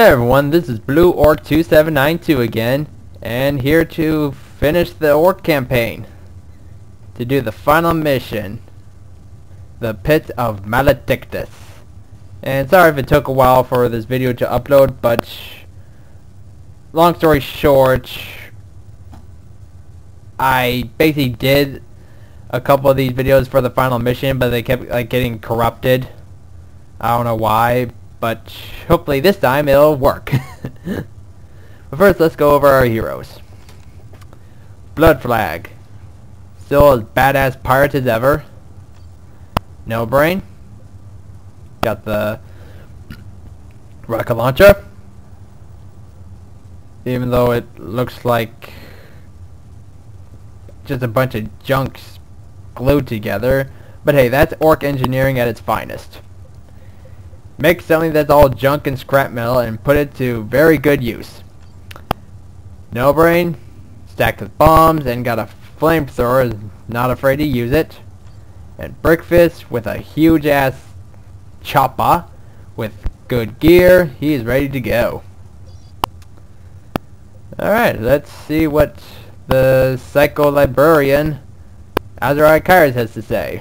Hey everyone, this is Blue Orc 2792 again, and here to finish the Orc campaign. To do the final mission, the Pit of Maledictus. And sorry if it took a while for this video to upload, but long story short, I basically did a couple of these videos for the final mission, but they kept getting corrupted. I don't know why, but hopefully this time it'll work. But first, let's go over our heroes. Blood Flag, still as badass pirate as ever. No Brain, got the rocket launcher, even though it looks like just a bunch of junks glued together. But hey, that's orc engineering at its finest. Make something that's all junk and scrap metal and put it to very good use. No Brain, stacked with bombs and got a flamethrower, is not afraid to use it. And Brickfist with a huge ass chopper with good gear, he is ready to go. Alright, let's see what the Psycho Librarian Azerikaires has to say.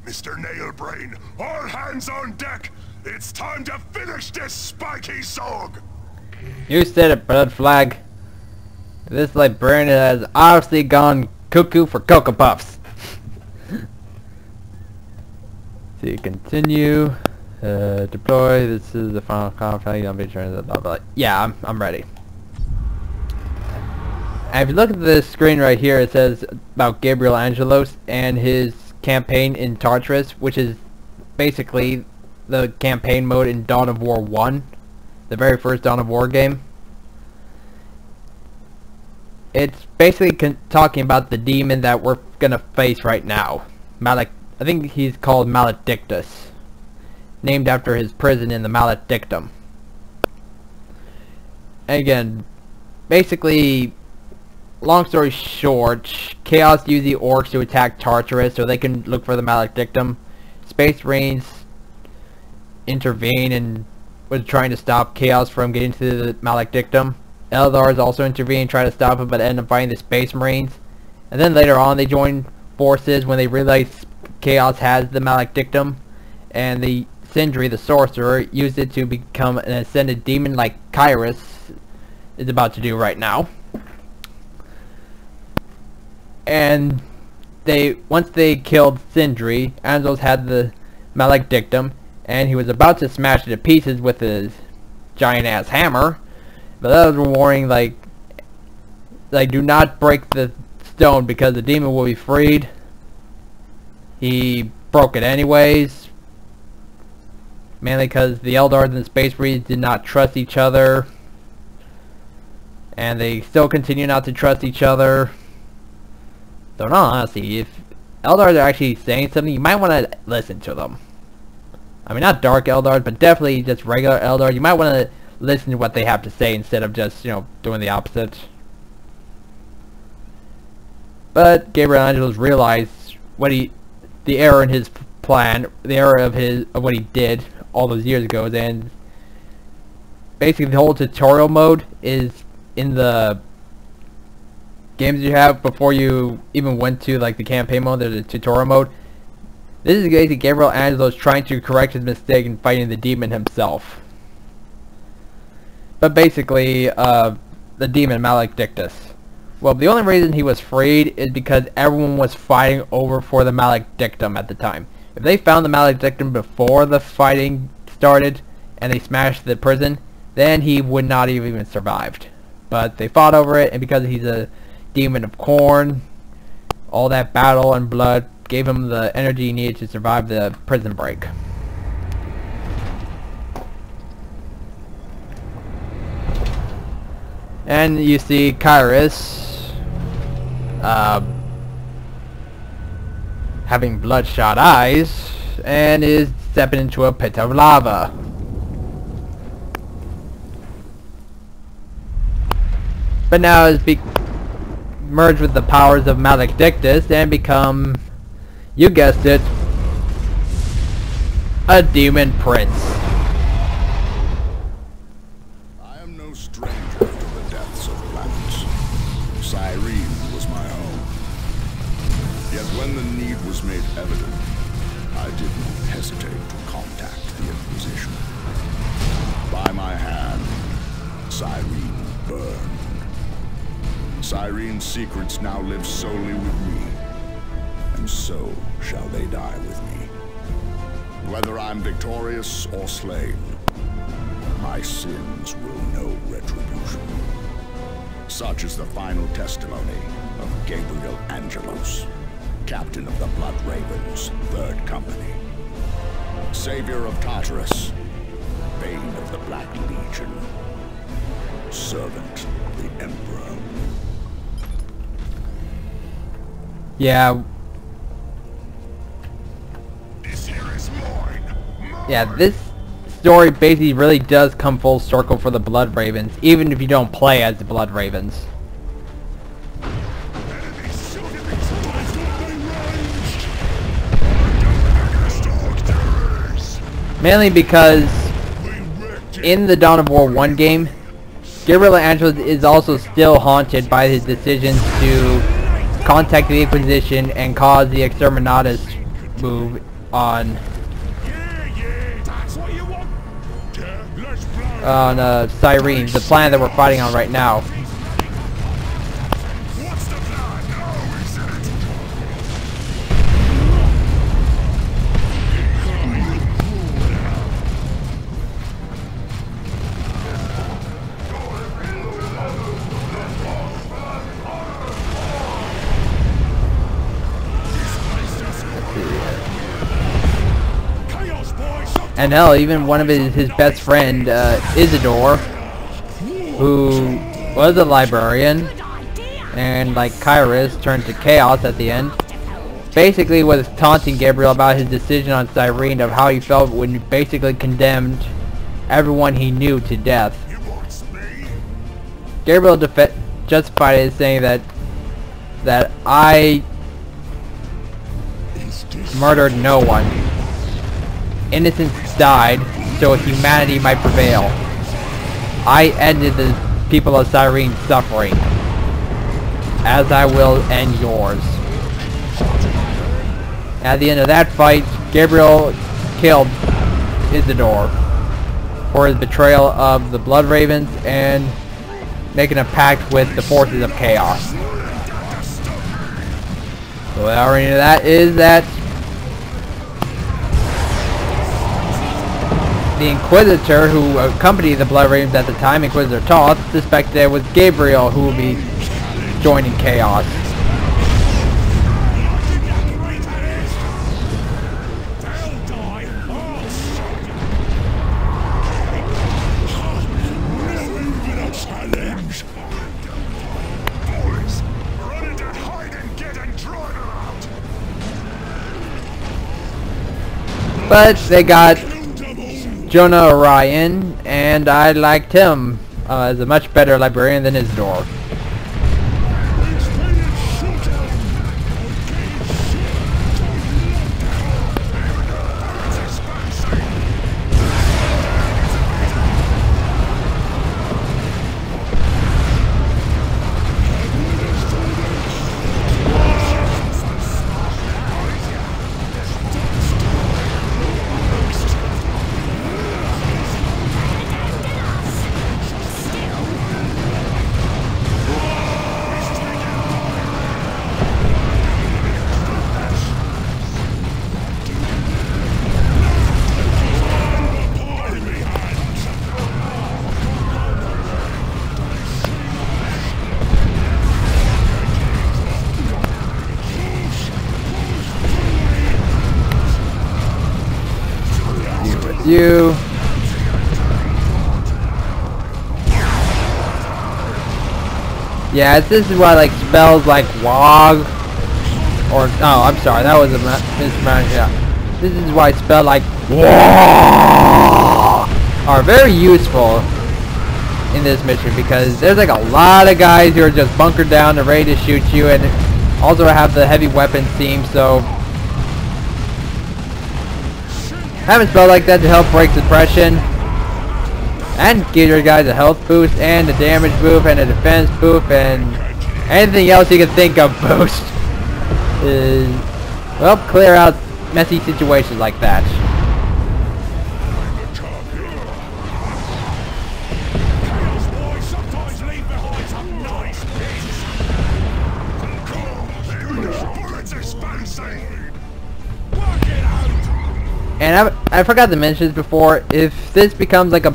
Mr. Nailbrain, all hands on deck! It's time to finish this spiky sog! You said it, Blood Flag. This librarian has obviously gone cuckoo for Cocoa Puffs. See, continue. Deploy. This is the final conflict. I'll be trying to blah blah. Yeah, I'm ready. And if you look at the screen right here, it says about Gabriel Angelos and his campaign in Tartarus, which is basically the campaign mode in Dawn of War 1, the very first Dawn of War game. It's basically talking about the demon that we're gonna face right now. I think he's called Maledictus, named after his prison in the Maledictum. And again, basically, long story short, Chaos used the orcs to attack Tartarus so they can look for the Maledictum. Space Marines intervene and was trying to stop Chaos from getting to the Maledictum. Eldars also intervene and try to stop him, but end up fighting the Space Marines. And then later on they join forces when they realize Chaos has the Maledictum, and the Sindri, the sorcerer, used it to become an ascended demon like Kyrus is about to do right now. And once they killed Sindri, Angelos had the Maledictum, and he was about to smash it to pieces with his giant ass hammer, but that was a warning, like do not break the stone because the demon will be freed. He broke it anyways. Mainly because the Eldars and the Space Marines did not trust each other. And they still continue not to trust each other. So no, honestly, if Eldars are actually saying something, you might want to listen to them. I mean, not Dark Eldars, but definitely just regular Eldars. You might want to listen to what they have to say instead of just, you know, doing the opposite. But Gabriel Angelos realized the error in his plan, the error of what he did all those years ago, and basically the whole tutorial mode is in the games you have before you even went to like the campaign mode. There's a tutorial mode. This is basically Gabriel Angelos trying to correct his mistake in fighting the demon himself. But basically, the demon Maledictus. Well, the only reason he was freed is because everyone was fighting over for the Maledictum at the time. If they found the Maledictum before the fighting started and they smashed the prison, then he would not have even survived. But they fought over it, and because he's a demon of Khorne, all that battle and blood gave him the energy he needed to survive the prison break. And you see Kairos having bloodshot eyes and is stepping into a pit of lava. But now has merged with the powers of Maledictus and become, you guessed it, a demon prince. I am no stranger to the deaths of planets. Cyrene was my home. Yet when the need was made evident, I did not hesitate to contact the Inquisition. By my hand, Cyrene burned. Cyrene's secrets now live solely with me, and so shall they die with me. Whether I'm victorious or slain, my sins will know retribution. Such is the final testimony of Gabriel Angelos, captain of the Blood Ravens, 3rd Company. Savior of Tartarus, Bane of the Black Legion, servant of the Emperor. Yeah. This here is mine. Yeah, this story basically really does come full circle for the Blood Ravens, even if you don't play as the Blood Ravens. Mainly because in the Dawn of War 1 game, Gabriel Angelos is also still haunted by his decisions to contact the Inquisition and cause the Exterminatus move on Cyrene, the planet that we're fighting on right now. And hell, even one of his best friend, Isidore, who was a librarian, and like Kairos turned to chaos at the end, basically was taunting Gabriel about his decision on Cyrene, of how he felt when he basically condemned everyone he knew to death. Gabriel justified it saying that I murdered no one. Innocents died so humanity might prevail. I ended the people of Cyrene's suffering, as I will end yours. At the end of that fight, Gabriel killed Isidore for his betrayal of the Blood Ravens and making a pact with the forces of chaos. So the irony of that is that the Inquisitor who accompanied the Blood Ravens at the time, Inquisitor Toth, suspected it was Gabriel who would be joining Chaos. But they got Jonah Orion, and I liked him as a much better librarian than Isidore. You. Yeah, this is why like spells like WOG or oh, I'm sorry, that was a mismatch. Yeah, this is why spells like WOG are very useful in this mission because there's like a lot of guys who are just bunkered down and ready to shoot you, and also have the heavy weapons team, so. Having a spell like that to help break suppression and give your guys a health boost and a damage boost and a defense boost and anything else you can think of boost is, well, clear out messy situations like that. And I forgot to mention this before. If this becomes like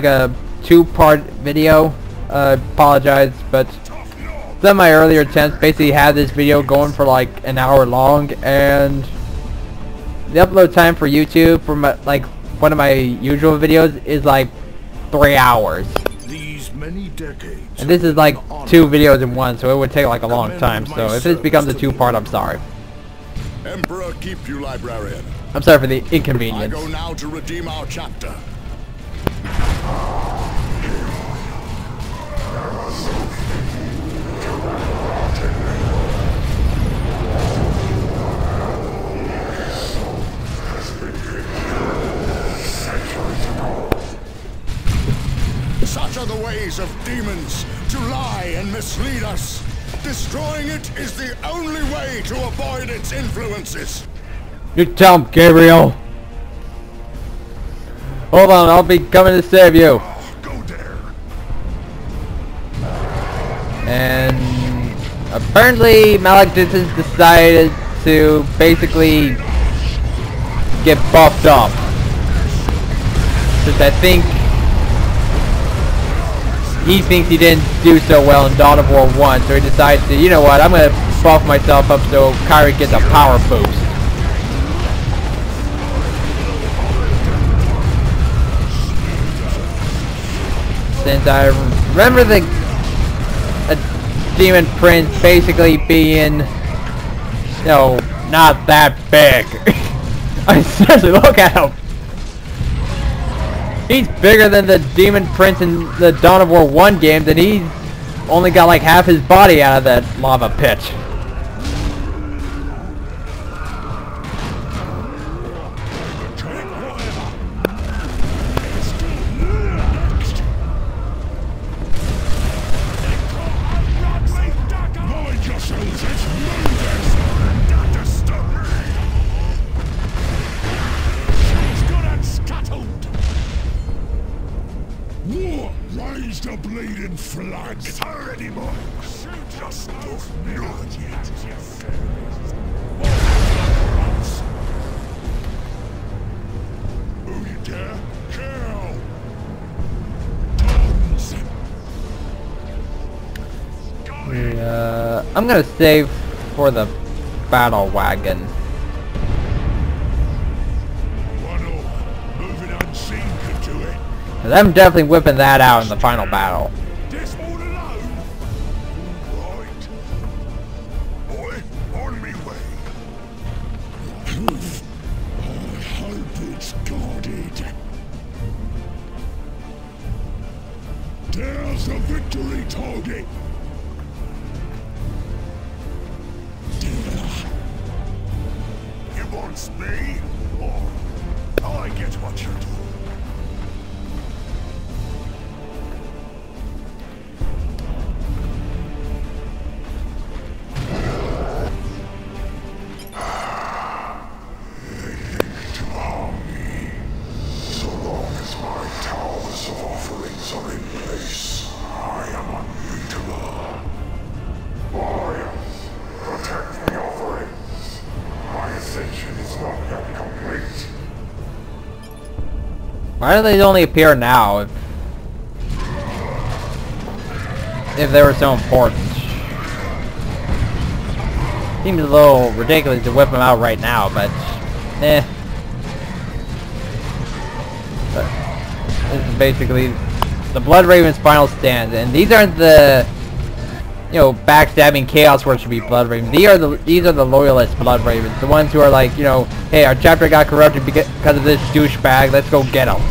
a two-part video, apologize. But some of my earlier attempts basically had this video going for like an hour long, and the upload time for YouTube for like one of my usual videos is like 3 hours. These many decades. And this is like 2 videos in one, so it would take like a long time. So if this becomes a two-part, I'm sorry. Emperor, keep you, librarian. I'm sorry for the inconvenience. I go now to redeem our chapter. Such are the ways of demons, to lie and mislead us. Destroying it is the only way to avoid its influences. You tell him, Gabriel. Hold on, I'll be coming to save you. Go there. And apparently Maledictus decided to basically get buffed up. Since I think he thinks he didn't do so well in Dawn of War 1, so he decides to, you know what, I'm gonna buff myself up so Kyrie gets a power boost. Since I remember the Demon Prince basically being, you know, not that big. I seriously, look at him. He's bigger than the Demon Prince in the Dawn of War 1 games, and he's only got like half his body out of that lava pit. Raise the bleeding flag. It's already more. Just not yet. Who you dare? Kill. Tons. I'm gonna save for the battle wagon. Cause I'm definitely whipping that out in the final battle. Boy, on me way. I hope There's the victory target! You want me? Or I get what you're doing? Why do they only appear now if they were so important? Seems a little ridiculous to whip them out right now, but eh. But this is basically the Blood Raven's final stand, and these aren't the backstabbing Chaos Worshiping Blood Ravens. These are the loyalist Blood Ravens, the ones who are like, hey, our chapter got corrupted because of this douchebag. Let's go get him.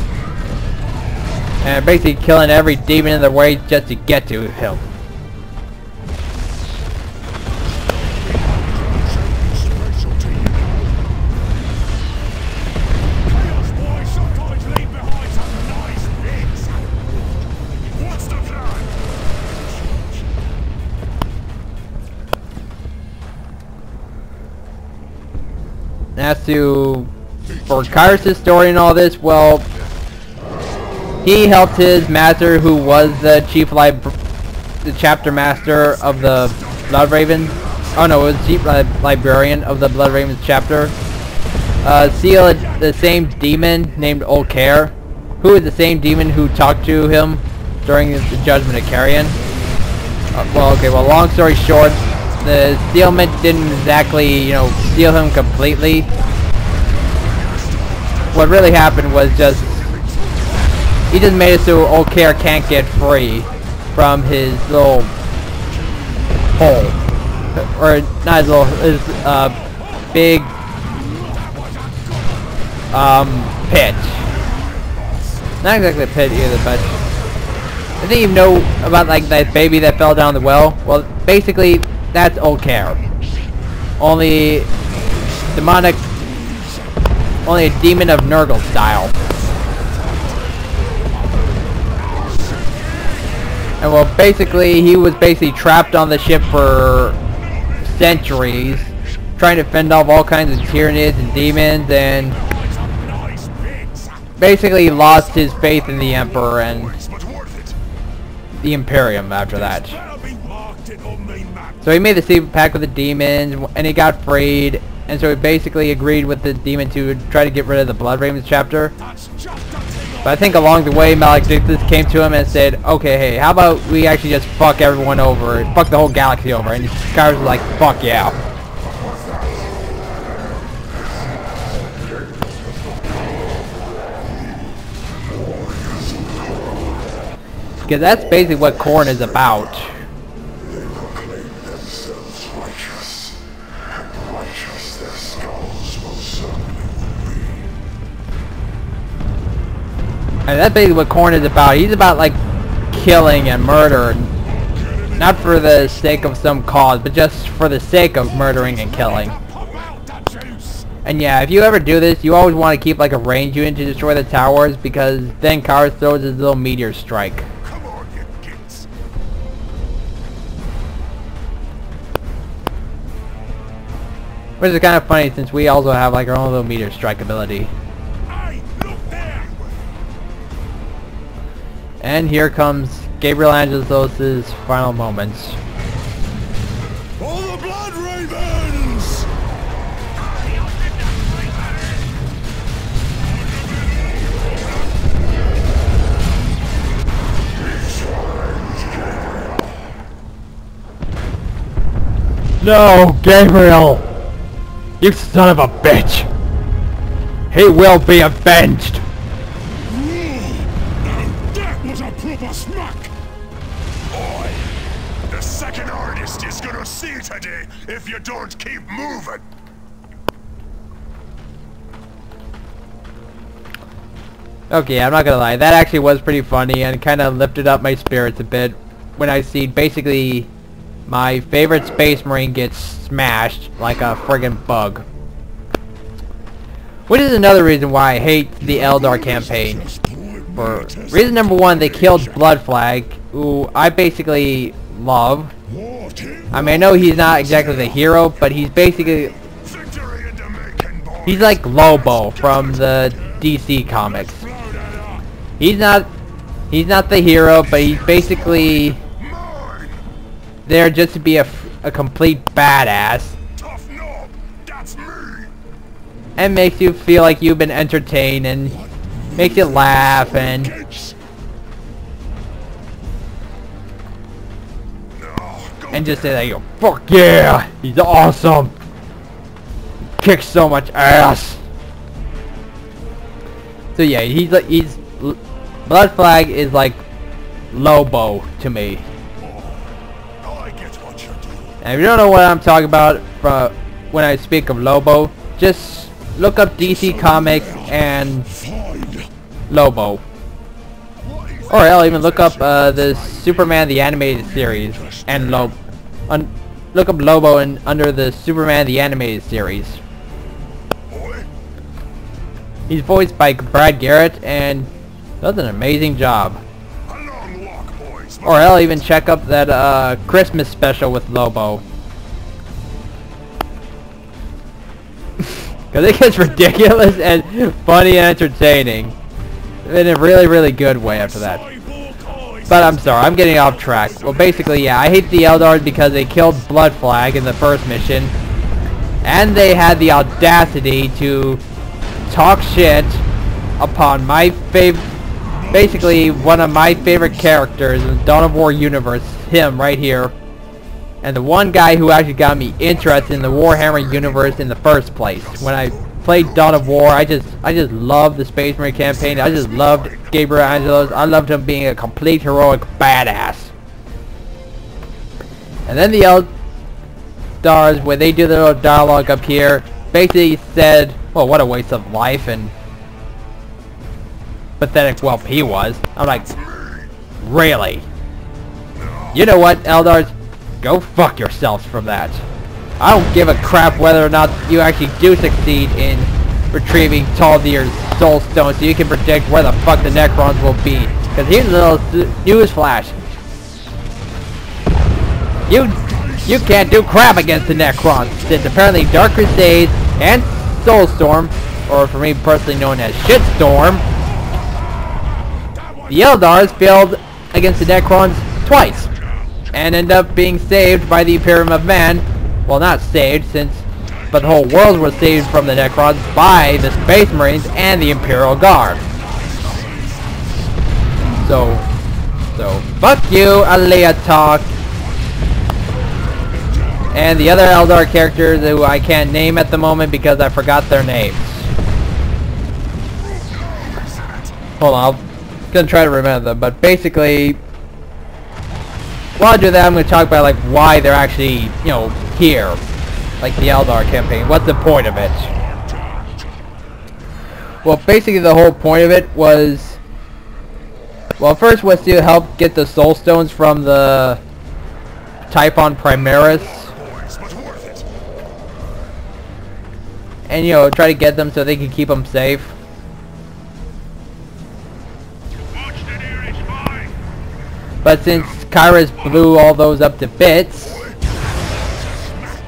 And basically killing every demon in their way just to get to him. As for Kyrus' story and all this, well, he helped his master, who was the the chapter master of the Blood Ravens. Oh no, it was chief librarian of the Blood Ravens chapter. Seal the same demon named Olkair, who is the same demon who talked to him during the Judgment of Carrion. Well, long story short, the sealment didn't exactly, seal him completely. What really happened was just, he just made it so Olkair can't get free from his little hole. Or, not his little, his, big, pit. Not exactly a pit either, but I think you know about, like, that baby that fell down the well? Well, basically, that's Olkair. Only demonic, only a demon of Nurgle style. And well, basically, he was trapped on the ship for centuries, trying to fend off all kinds of Tyranids and demons, and basically lost his faith in the Emperor and the Imperium after that. So he made the secret pact with the demons, and he got freed, and so he basically agreed with the demon to try to get rid of the Blood Ravens chapter. But I think along the way, Maledictus came to him and said, okay, hey, how about we actually just fuck everyone over, fuck the whole galaxy over, and Kyrus was like, fuck yeah. Because that's basically what Khorne is about. And that's basically what Khorne is about. He's about, like, killing and murder. Not for the sake of some cause, but just for the sake of murdering and killing. And yeah, if you ever do this, you always want to keep, like, a range unit to destroy the towers, because then Kyrus throws his little meteor strike. Which is kind of funny, since we also have, like, our own little meteor strike ability. And here comes Gabriel Angelos' final moments. All the Blood Ravens! No, Gabriel! You son of a bitch! He will be avenged! Proper smack! Boy, the second artist is gonna see today if you don't keep moving! Okay, I'm not gonna lie, that actually was pretty funny and kind of lifted up my spirits a bit when I see basically my favorite Space Marine gets smashed like a friggin' bug. Which is another reason why I hate the Eldar campaign. For reason number one, they killed Blood Flag, who I basically love. I mean, I know he's not exactly the hero, but he's basically... he's like Lobo from the DC comics. He's not the hero, but he's basically there just to be a complete badass. And makes you feel like you've been entertained and makes you laugh and just say like, fuck yeah, he's awesome. Kicks so much ass. So yeah, he's Blood Flag is like Lobo to me. And if you don't know what I'm talking about when I speak of Lobo, just look up DC Comics and Lobo. Or hell, even look up the Superman the Animated Series and look up Lobo and under the Superman the Animated Series. He's voiced by Brad Garrett and does an amazing job. Or hell, even check up that Christmas special with Lobo. Because it gets ridiculous and funny and entertaining. In a really, really good way after that. But I'm sorry, I'm getting off track. Well, basically, yeah, I hate the Eldar because they killed Blood Flag in the first mission. And they had the audacity to talk shit upon my basically one of my favorite characters in the Dawn of War universe, him right here. And the one guy who actually got me interested in the Warhammer universe in the first place. When I played Dawn of War, I just loved the Space Marine campaign. I just loved Gabriel Angelos. I loved him being a complete heroic badass. And then the Eldars, when they do their little dialogue up here, basically said, well, what a waste of life and pathetic whelp he was. I'm like, really? You know what, Eldars? Go fuck yourselves from that. I don't give a crap whether or not you actually do succeed in retrieving Taldir's soul stone so you can predict where the fuck the Necrons will be. Because here's a little news flash. You can't do crap against the Necrons, since apparently Dark Crusade and Soulstorm, or for me personally known as Shitstorm, the Eldars failed against the Necrons twice, and end up being saved by the Imperium of Man. Well, not saved, but the whole world was saved from the Necrons by the Space Marines and the Imperial Guard. So fuck you, Alea Talk. And the other Eldar characters who I can't name at the moment because I forgot their names. Hold on, I'm gonna try to remember them, but basically, while I do that, I'm gonna talk about like why they're actually, you know, here. Like the Eldar campaign. What's the point of it? Well, basically the whole point of it was, well, first was to help get the soul stones from the Typhon Primaris. And, you know, try to get them so they can keep them safe. But since Kyrus blew all those up to bits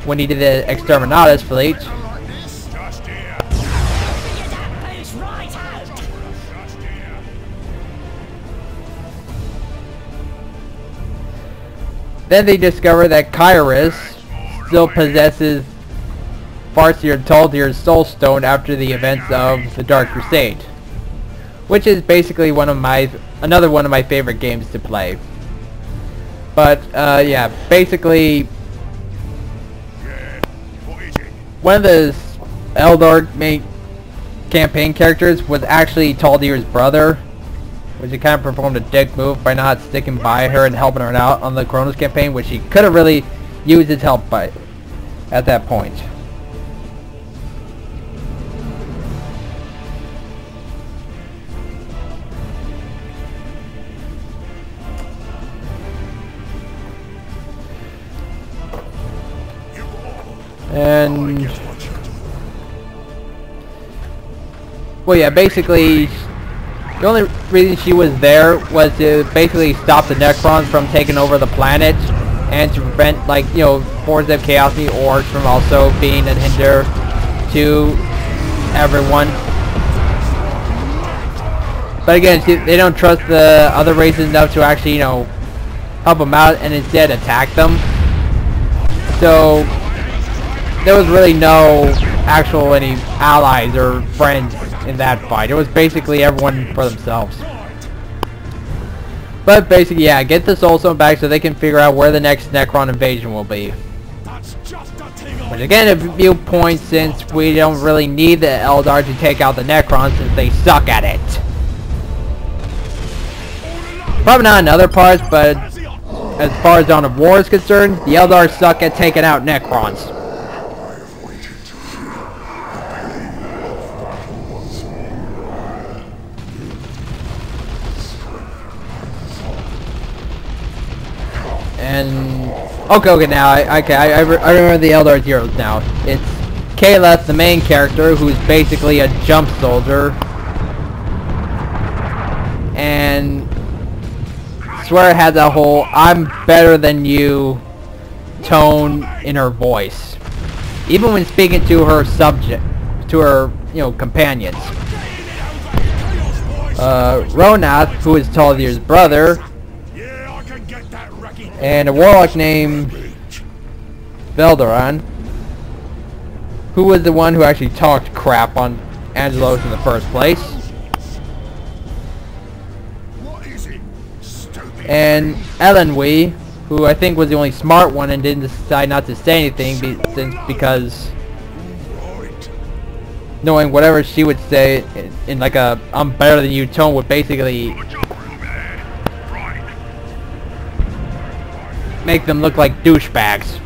when he did the Exterminatus fleet, then they discover that Kyrus still possesses Farseer Taldir's Soul Stone after the events of the Dark Crusade, which is basically another one of my favorite games to play. But yeah, basically one of the Eldar main campaign characters was actually Taldir's brother, which he kind of performed a dick move by not sticking by her and helping her out on the Kronos campaign, which he could have really used his help by at that point. And well, yeah, basically the only reason she was there was to basically stop the Necrons from taking over the planet and to prevent, like, you know, Forces of Chaos and the Orcs from also being a hinder to everyone. But again, they don't trust the other races enough to actually, you know, help them out and instead attack them. So there was really no actual any allies or friends in that fight. It was basically everyone for themselves. But basically, yeah, get the Soul Stone back so they can figure out where the next Necron invasion will be. Which again, a viewpoint, since we don't really need the Eldar to take out the Necrons since they suck at it. Probably not in other parts, but as far as Dawn of War is concerned, the Eldar suck at taking out Necrons. And okay, now I remember the Eldar heroes now. It's Kaleth, the main character, who's basically a jump soldier, and swear had that whole "I'm better than you" tone in her voice, even when speaking to her subject, to her, you know, companions. Ronath, who is Taldir's brother, and a warlock named Veldaran, who was the one who actually talked crap on Angelos in the first place. And Elenwe, who I think was the only smart one and didn't decide not to say anything because knowing whatever she would say in like a "I'm better than you" tone would basically make them look like douchebags.